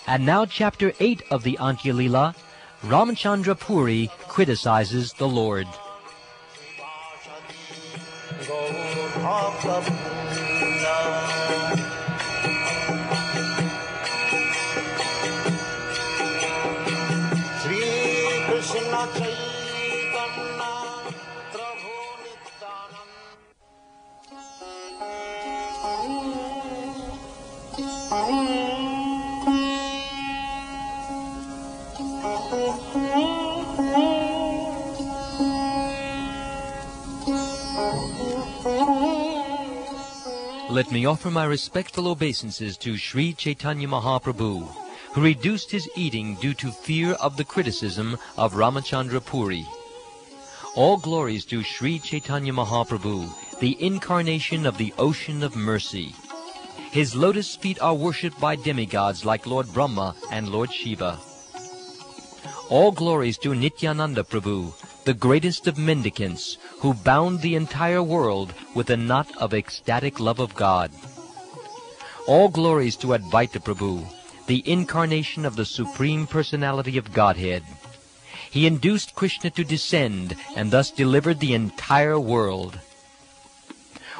And now chapter 8 of the Antya Leela, Ramchandra Puri criticizes the Lord. Let me offer my respectful obeisances to Sri Chaitanya Mahaprabhu, who reduced his eating due to fear of the criticism of Ramchandra Puri. All glories to Sri Chaitanya Mahaprabhu, the incarnation of the ocean of mercy. His lotus feet are worshipped by demigods like Lord Brahma and Lord Shiva. All glories to Nityananda Prabhu, the greatest of mendicants, who bound the entire world with a knot of ecstatic love of God. All glories to Advaita Prabhu, the incarnation of the Supreme Personality of Godhead. He induced Krishna to descend and thus delivered the entire world.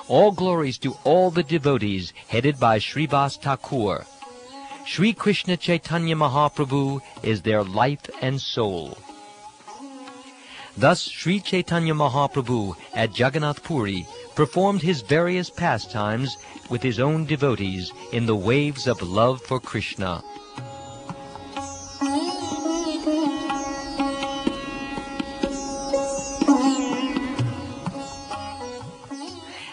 All glories to all the devotees headed by Srivas Thakur. Sri Krishna Chaitanya Mahaprabhu is their life and soul. Thus Sri Chaitanya Mahaprabhu at Jagannath Puri performed his various pastimes with his own devotees in the waves of love for Krishna.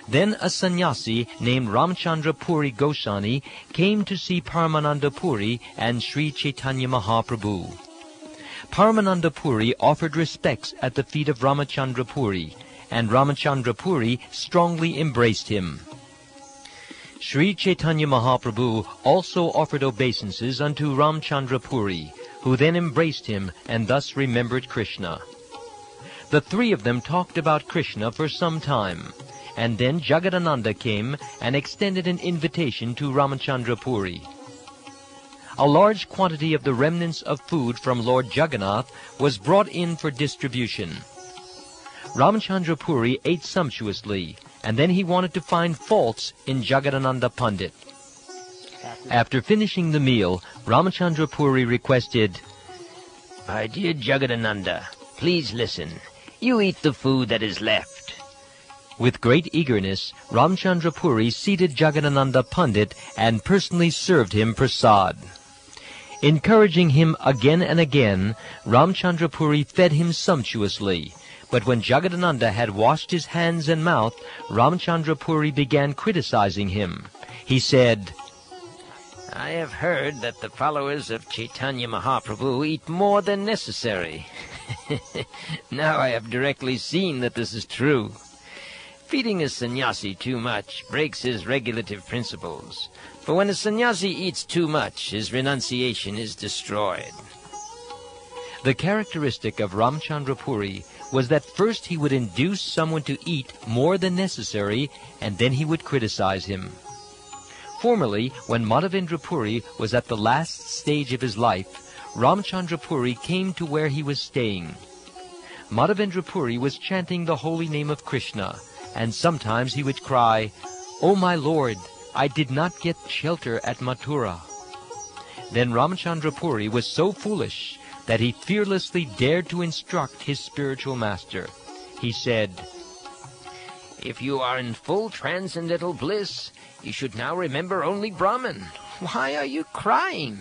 Then a sannyasi named Ramchandra Puri Goswami came to see Paramananda Puri and Sri Chaitanya Mahaprabhu. Paramananda Puri offered respects at the feet of Ramchandra Puri, and Ramchandra Puri strongly embraced him. Sri Chaitanya Mahaprabhu also offered obeisances unto Ramchandra Puri, who then embraced him and thus remembered Krishna. The three of them talked about Krishna for some time, and then Jagadananda came and extended an invitation to Ramchandra Puri. A large quantity of the remnants of food from Lord Jagannath was brought in for distribution. Ramchandra Puri ate sumptuously, and then he wanted to find faults in Jagadananda Pandit. After finishing the meal, Ramchandra Puri requested, "My dear Jagadananda, please listen. You eat the food that is left." With great eagerness, Ramchandra Puri seated Jagadananda Pandit and personally served him prasad. Encouraging him again and again, Ramchandra Puri fed him sumptuously. But when Jagadananda had washed his hands and mouth, Ramchandra Puri began criticizing him. He said, "I have heard that the followers of Chaitanya Mahaprabhu eat more than necessary. Now I have directly seen that this is true. Feeding a sannyasi too much breaks his regulative principles. For when a sannyasi eats too much, his renunciation is destroyed." The characteristic of Ramchandra Puri was that first he would induce someone to eat more than necessary, and then he would criticize him. Formerly, when Madhavendra Puri was at the last stage of his life, Ramchandra Puri came to where he was staying. Madhavendra Puri was chanting the holy name of Krishna, and sometimes he would cry, "O my Lord, I did not get shelter at Mathura." Then Ramchandra Puri was so foolish that he fearlessly dared to instruct his spiritual master. He said, "If you are in full transcendental bliss, you should now remember only Brahman. Why are you crying?"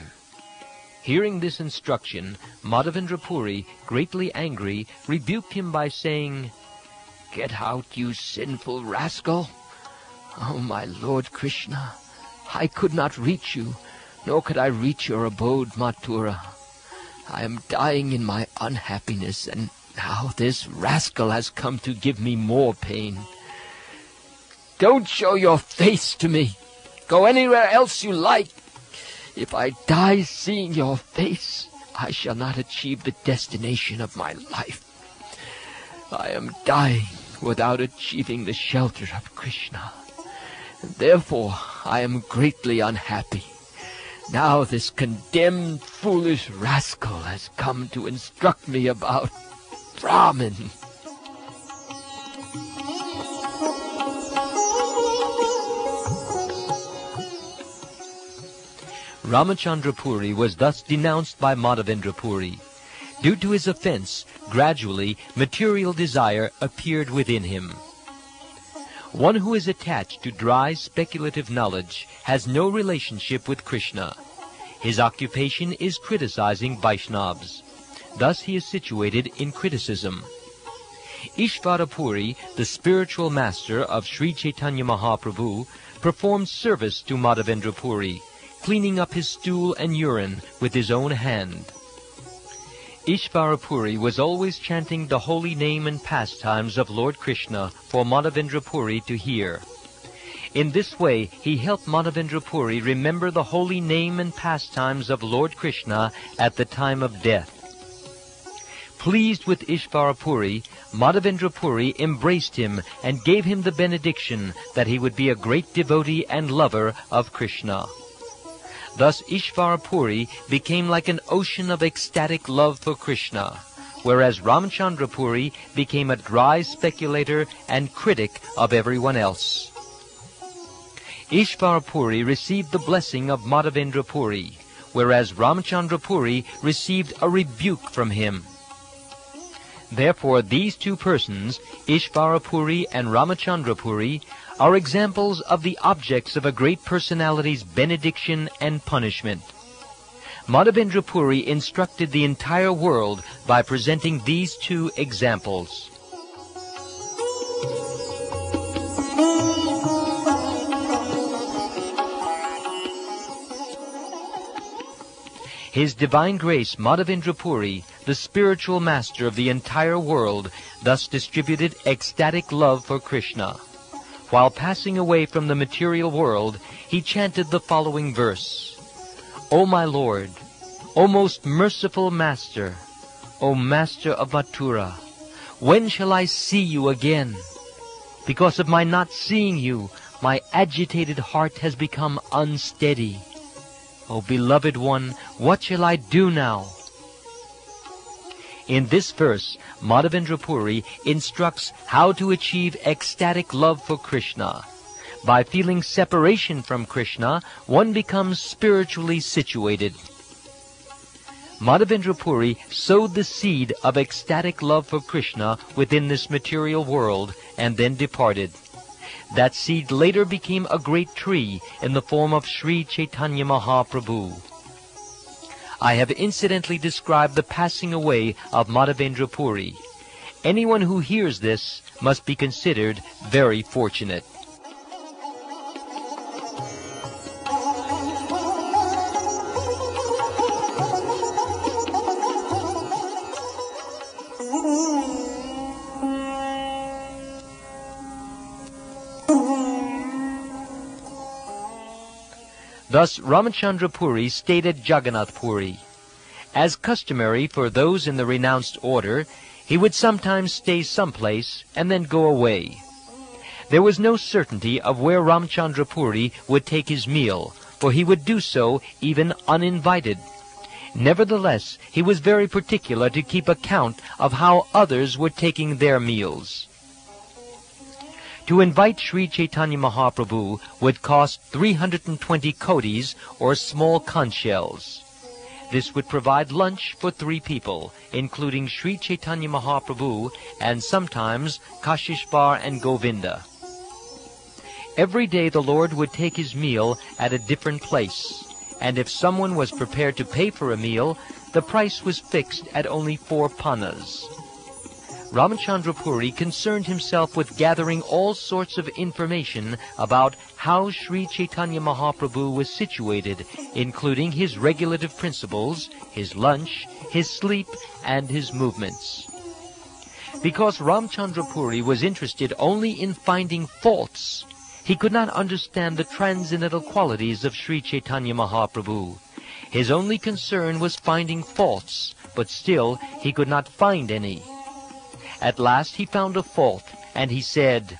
Hearing this instruction, Madhavendra Puri, greatly angry, rebuked him by saying, "Get out, you sinful rascal! Oh, my Lord Krishna, I could not reach you, nor could I reach your abode, Mathura. I am dying in my unhappiness, and now this rascal has come to give me more pain. Don't show your face to me. Go anywhere else you like. If I die seeing your face, I shall not achieve the destination of my life. I am dying without achieving the shelter of Krishna. Therefore, I am greatly unhappy. Now this condemned foolish rascal has come to instruct me about Brahmin. Ramachandra Puri was thus denounced by Madhavendra Puri. Due to his offense, gradually material desire appeared within him. One who is attached to dry speculative knowledge has no relationship with Krishna. His occupation is criticizing Vaishnavas. Thus he is situated in criticism. Ishvara Puri, the spiritual master of Sri Chaitanya Mahaprabhu, performed service to Madhavendra Puri, cleaning up his stool and urine with his own hand. Ishvara Puri was always chanting the holy name and pastimes of Lord Krishna for Madhavendra Puri to hear. In this way, he helped Madhavendra Puri remember the holy name and pastimes of Lord Krishna at the time of death. Pleased with Ishvara Puri, Madhavendra Puri embraced him and gave him the benediction that he would be a great devotee and lover of Krishna. Thus Ishvara Puri became like an ocean of ecstatic love for Krishna, whereas Ramachandra Puri became a dry speculator and critic of everyone else. Ishvara Puri received the blessing of Madhavendra Puri, whereas Ramachandra Puri received a rebuke from him. Therefore, these two persons, Ishvara Puri and Ramachandra Puri, are examples of the objects of a great personality's benediction and punishment. Madhavendra Puri instructed the entire world by presenting these two examples. His Divine Grace Madhavendra Puri, the spiritual master of the entire world, thus distributed ecstatic love for Krishna. While passing away from the material world, he chanted the following verse: O my Lord, O most merciful Master, O Master of Mathura, when shall I see you again? Because of my not seeing you, my agitated heart has become unsteady. O beloved one, what shall I do now? In this verse, Madhavendra Puri instructs how to achieve ecstatic love for Krishna. By feeling separation from Krishna, one becomes spiritually situated. Madhavendra Puri sowed the seed of ecstatic love for Krishna within this material world and then departed. That seed later became a great tree in the form of Sri Chaitanya Mahaprabhu. I have incidentally described the passing away of Madhavendra Puri. Anyone who hears this must be considered very fortunate. Thus Ramachandra Puri stayed at Jagannath Puri. As customary for those in the renounced order, he would sometimes stay someplace and then go away. There was no certainty of where Ramachandra Puri would take his meal, for he would do so even uninvited. Nevertheless, he was very particular to keep account of how others were taking their meals. To invite Sri Chaitanya Mahaprabhu would cost 320 kodis, or small conch shells. This would provide lunch for 3 people, including Sri Chaitanya Mahaprabhu and sometimes Kashishvar and Govinda. Every day the Lord would take his meal at a different place, and if someone was prepared to pay for a meal, the price was fixed at only 4 panas. Ramachandra Puri concerned himself with gathering all sorts of information about how Sri Chaitanya Mahaprabhu was situated, including his regulative principles, his lunch, his sleep, and his movements. Because Ramachandra Puri was interested only in finding faults, he could not understand the transcendental qualities of Sri Chaitanya Mahaprabhu. His only concern was finding faults, but still he could not find any. At last he found a fault, and he said,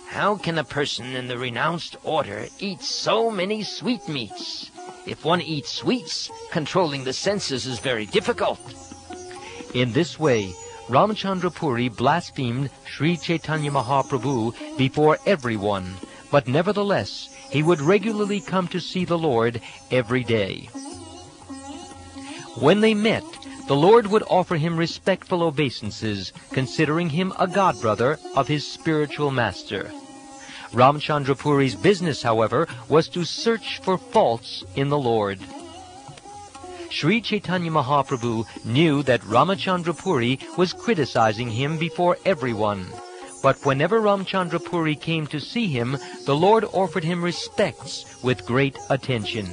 "How can a person in the renounced order eat so many sweetmeats? If one eats sweets, controlling the senses is very difficult. In this way, Ramchandra Puri blasphemed Sri Chaitanya Mahaprabhu before everyone, but nevertheless, he would regularly come to see the Lord every day. When they met, the Lord would offer him respectful obeisances, considering him a godbrother of his spiritual master. Ramchandra Puri's business, however, was to search for faults in the Lord. Sri Chaitanya Mahaprabhu knew that Ramchandra Puri was criticizing him before everyone. But whenever Ramchandra Puri came to see him, the Lord offered him respects with great attention.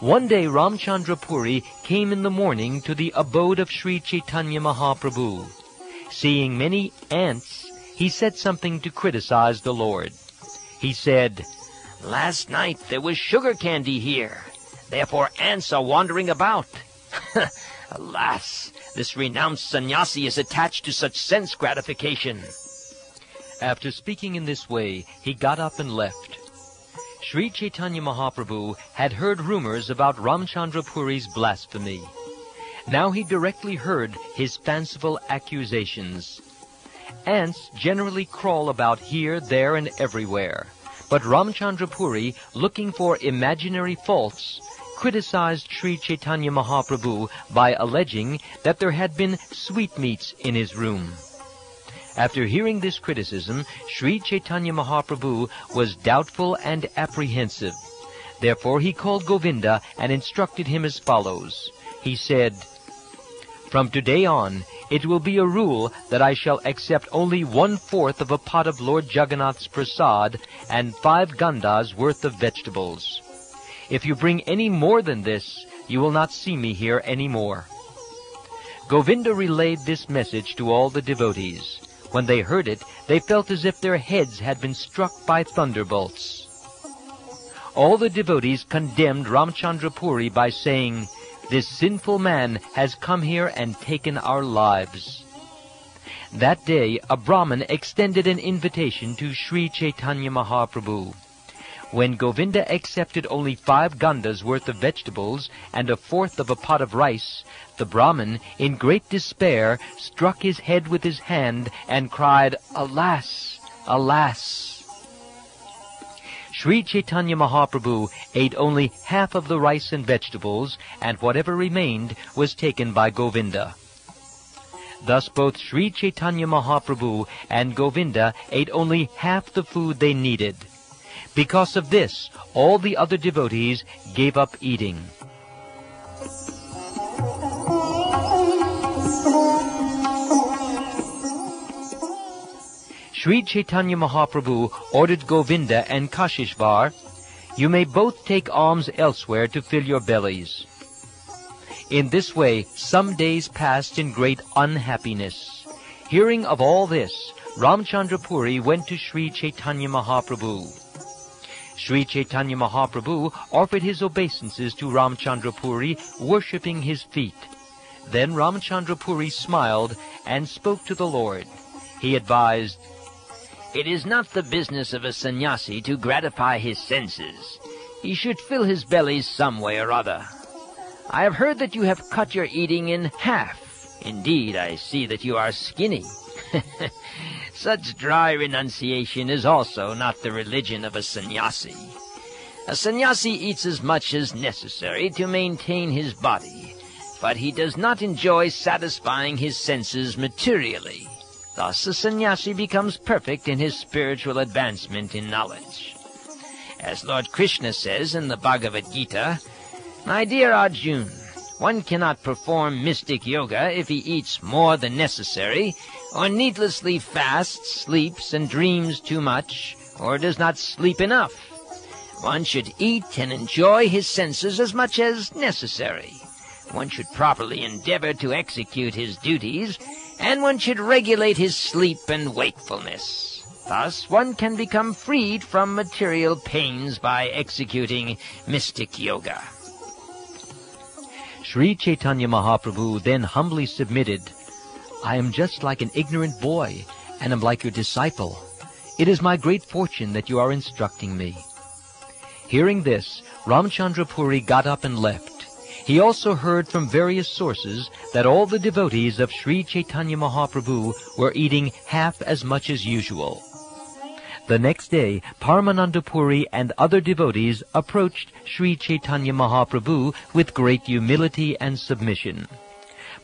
One day Ramchandra Puri came in the morning to the abode of Sri Chaitanya Mahaprabhu. Seeing many ants, he said something to criticize the Lord. He said, "Last night there was sugar candy here. Therefore ants are wandering about." Alas, this renounced sannyasi is attached to such sense gratification. After speaking in this way, he got up and left. Sri Chaitanya Mahaprabhu had heard rumors about Ramchandra Puri's blasphemy. Now he directly heard his fanciful accusations. Ants generally crawl about here, there, and everywhere. But Ramchandra Puri, looking for imaginary faults, criticized Sri Chaitanya Mahaprabhu by alleging that there had been sweetmeats in his room. After hearing this criticism, Sri Chaitanya Mahaprabhu was doubtful and apprehensive. Therefore he called Govinda and instructed him as follows. He said, "From today on, it will be a rule that I shall accept only 1/4 of a pot of Lord Jagannath's prasad and 5 gandas worth of vegetables. If you bring any more than this, you will not see me here any more." Govinda relayed this message to all the devotees. When they heard it, they felt as if their heads had been struck by thunderbolts. All the devotees condemned Ramchandra Puri by saying, "This sinful man has come here and taken our lives." That day, a Brahmin extended an invitation to Sri Chaitanya Mahaprabhu. When Govinda accepted only 5 gandas worth of vegetables and 1/4 of a pot of rice, the Brahmin, in great despair, struck his head with his hand and cried, "Alas! Alas!" Sri Chaitanya Mahaprabhu ate only half of the rice and vegetables, and whatever remained was taken by Govinda. Thus both Sri Chaitanya Mahaprabhu and Govinda ate only half the food they needed. Because of this, all the other devotees gave up eating. Sri Chaitanya Mahaprabhu ordered Govinda and Kashishvar, "You may both take alms elsewhere to fill your bellies." In this way, some days passed in great unhappiness. Hearing of all this, Ramchandra Puri went to Sri Chaitanya Mahaprabhu. Sri Chaitanya Mahaprabhu offered his obeisances to Ramchandra Puri, worshipping his feet. Then Ramchandra Puri smiled and spoke to the Lord. He advised, It is not the business of a sannyasi to gratify his senses. He should fill his belly some way or other. I have heard that you have cut your eating in half. Indeed, I see that you are skinny. Such dry renunciation is also not the religion of a sannyasi. A sannyasi eats as much as necessary to maintain his body, but he does not enjoy satisfying his senses materially. Thus a sannyasi becomes perfect in his spiritual advancement in knowledge. As Lord Krishna says in the Bhagavad Gita, "My dear Arjuna, one cannot perform mystic yoga if he eats more than necessary, or needlessly fasts, sleeps, and dreams too much, or does not sleep enough. One should eat and enjoy his senses as much as necessary. One should properly endeavor to execute his duties, and one should regulate his sleep and wakefulness. Thus one can become freed from material pains by executing mystic yoga." Sri Chaitanya Mahaprabhu then humbly submitted, "I am just like an ignorant boy, and am like your disciple. It is my great fortune that you are instructing me." Hearing this, Ramchandra Puri got up and left. He also heard from various sources that all the devotees of Sri Chaitanya Mahaprabhu were eating half as much as usual. The next day, Paramananda Puri and other devotees approached Sri Chaitanya Mahaprabhu with great humility and submission.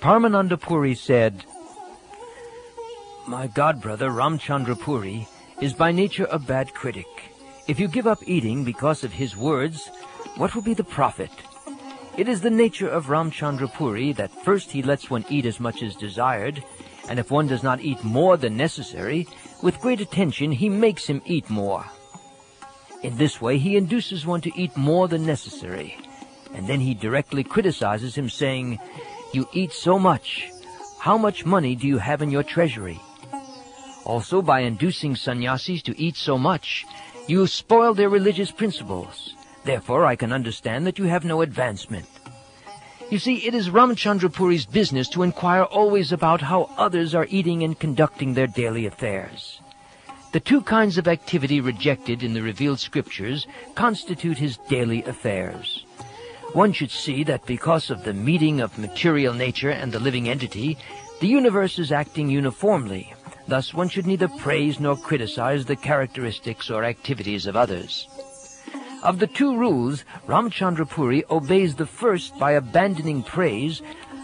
Paramananda Puri said, "My godbrother Ramchandra Puri is by nature a bad critic. If you give up eating because of his words, what will be the profit? It is the nature of Ramchandra Puri that first he lets one eat as much as desired, and if one does not eat more than necessary, with great attention he makes him eat more. In this way he induces one to eat more than necessary, and then he directly criticizes him, saying, 'You eat so much. How much money do you have in your treasury?' Also, by inducing sannyasis to eat so much, you spoil their religious principles. Therefore, I can understand that you have no advancement." You see, it is Ramchandra Puri's business to inquire always about how others are eating and conducting their daily affairs. The two kinds of activity rejected in the revealed scriptures constitute his daily affairs. One should see that because of the meeting of material nature and the living entity, the universe is acting uniformly. Thus, one should neither praise nor criticize the characteristics or activities of others. Of the two rules, Ramchandra Puri obeys the first by abandoning praise,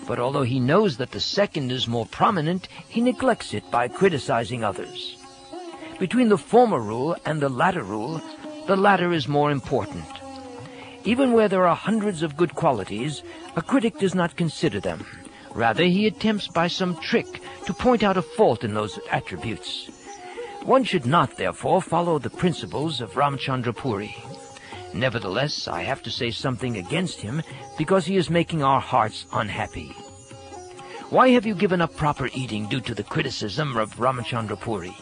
but although he knows that the second is more prominent, he neglects it by criticizing others. Between the former rule and the latter rule, the latter is more important. Even where there are hundreds of good qualities, a critic does not consider them. Rather, he attempts by some trick to point out a fault in those attributes. One should not, therefore, follow the principles of Ramchandra Puri. Nevertheless, I have to say something against him because he is making our hearts unhappy. Why have you given up proper eating due to the criticism of Ramchandra Puri?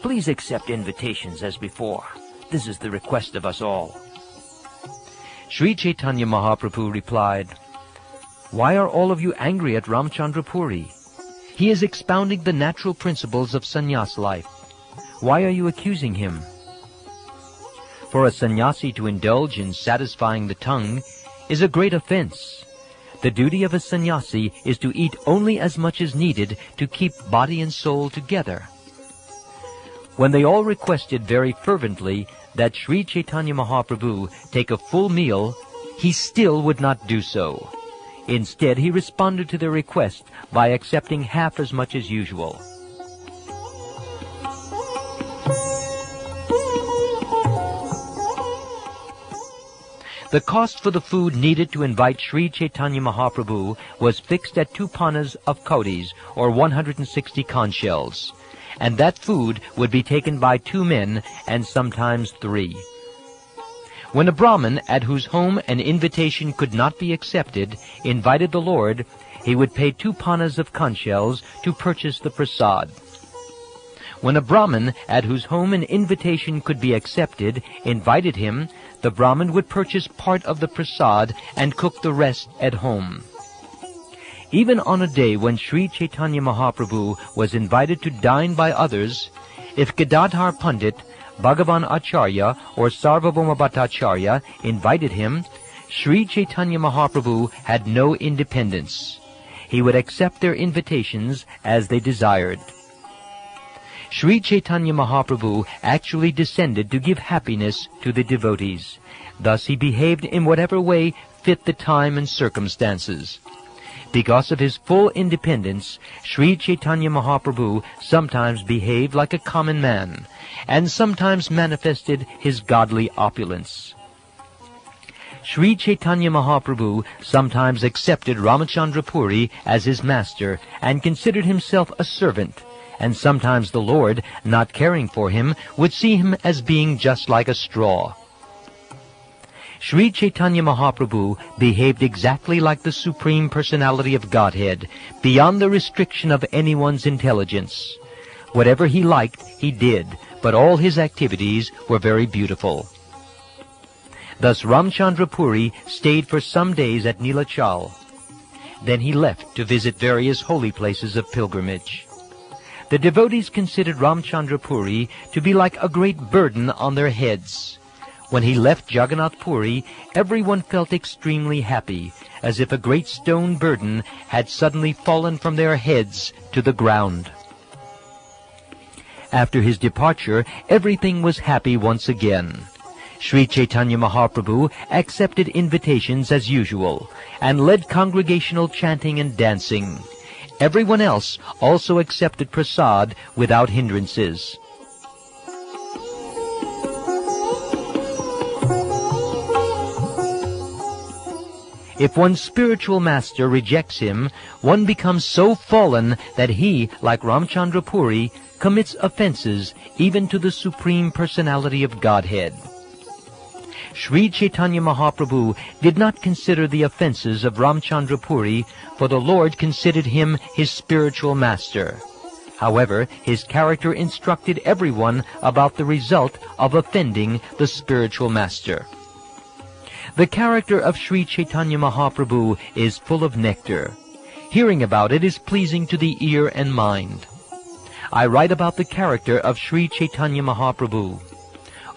Please accept invitations as before. This is the request of us all." Sri Chaitanya Mahaprabhu replied, "Why are all of you angry at Ramchandra Puri? He is expounding the natural principles of sannyas life. Why are you accusing him? For a sannyasi to indulge in satisfying the tongue is a great offense. The duty of a sannyasi is to eat only as much as needed to keep body and soul together." When they all requested very fervently that Sri Chaitanya Mahaprabhu take a full meal, he still would not do so. Instead, he responded to their request by accepting half as much as usual. The cost for the food needed to invite Sri Chaitanya Mahaprabhu was fixed at 2 panas of kaudis, or 160 conch shells, and that food would be taken by 2 men and sometimes 3. When a Brahmin at whose home an invitation could not be accepted invited the Lord, he would pay 2 panas of conch shells to purchase the prasad. When a Brahmin at whose home an invitation could be accepted invited him, the Brahmin would purchase part of the prasad and cook the rest at home. Even on a day when Sri Chaitanya Mahaprabhu was invited to dine by others, if Gadadhar Pandit, Bhagavan Acharya, or Sarvabhauma Bhattacharya invited him, Sri Chaitanya Mahaprabhu had no independence. He would accept their invitations as they desired. Sri Chaitanya Mahaprabhu actually descended to give happiness to the devotees. Thus he behaved in whatever way fit the time and circumstances. Because of his full independence, Sri Chaitanya Mahaprabhu sometimes behaved like a common man, and sometimes manifested his godly opulence. Sri Chaitanya Mahaprabhu sometimes accepted Ramchandra Puri as his master and considered himself a servant, and sometimes the Lord, not caring for him, would see him as being just like a straw. Sri Chaitanya Mahaprabhu behaved exactly like the Supreme Personality of Godhead, beyond the restriction of anyone's intelligence. Whatever he liked, he did, but all his activities were very beautiful. Thus Ramchandra Puri stayed for some days at Nilachal. Then he left to visit various holy places of pilgrimage. The devotees considered Ramchandra Puri to be like a great burden on their heads. When he left Jagannath Puri, everyone felt extremely happy, as if a great stone burden had suddenly fallen from their heads to the ground. After his departure, everything was happy once again. Sri Chaitanya Mahaprabhu accepted invitations as usual and led congregational chanting and dancing. Everyone else also accepted prasad without hindrances. If one's spiritual master rejects him, one becomes so fallen that he, like Ramchandra Puri, commits offenses even to the Supreme Personality of Godhead. Sri Chaitanya Mahaprabhu did not consider the offenses of Ramchandra Puri, for the Lord considered him his spiritual master. However, his character instructed everyone about the result of offending the spiritual master. The character of Sri Chaitanya Mahaprabhu is full of nectar. Hearing about it is pleasing to the ear and mind. I write about the character of Sri Chaitanya Mahaprabhu.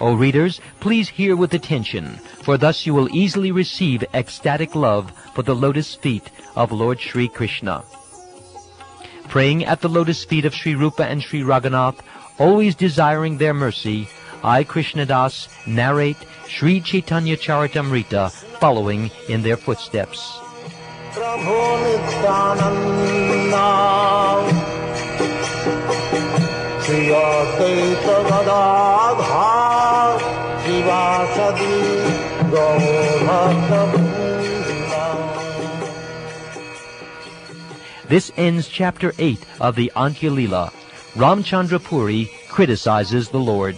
O readers, please hear with attention, for thus you will easily receive ecstatic love for the lotus feet of Lord Sri Krishna. Praying at the lotus feet of Sri Rupa and Sri Raghunath, always desiring their mercy, I, Krishnadas, narrate Sri Chaitanya Charitamrita, following in their footsteps. This ends chapter 8 of the Antya Lila. Ramchandra Puri criticizes the Lord.